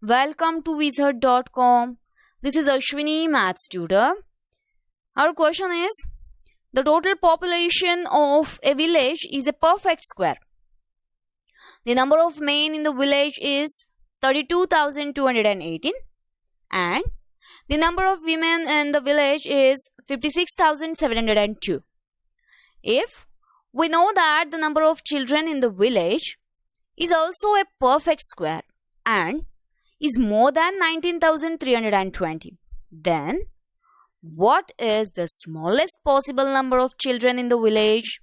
Welcome to Wizard.com. This is Ashwini, Maths tutor. Our question is, the total population of a village is a perfect square. The number of men in the village is 32,218 and the number of women in the village is 56,702. If we know that the number of children in the village is also a perfect square and is more than 19,320, then what is the smallest possible number of children in the village?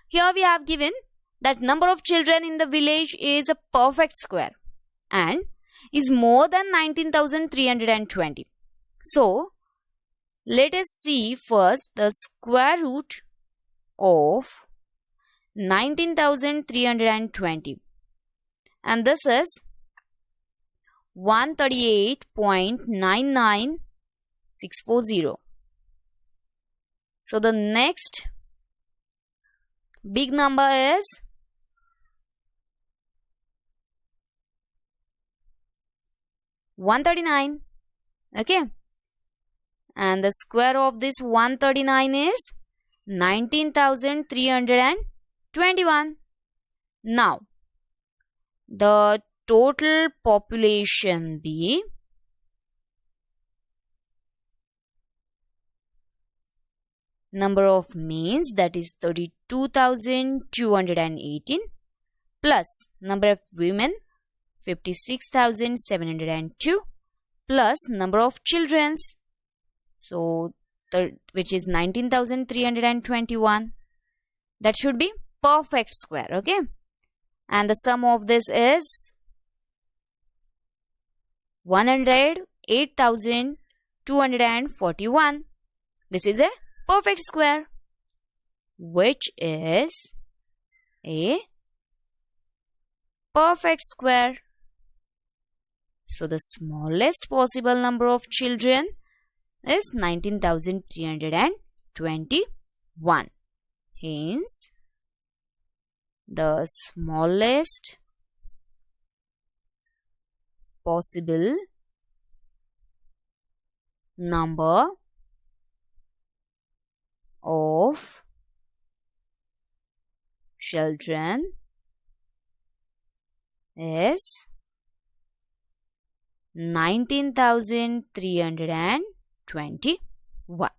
Here we have given that number of children in the village is a perfect square and is more than 19,320. So, let us see first the square root of 19,320, and this is 138.99640. So the next big number is 139. Okay, and the square of this 139 is 19,321. Now the total population be number of males, that is 32,218, plus number of women 56,702, plus number of children, so which is 19,321. That should be perfect square. Okay, and the sum of this is 108,241. This is a perfect square, which is a perfect square. So the smallest possible number of children is 19,321. Hence, the smallest possible number of children is 19,321.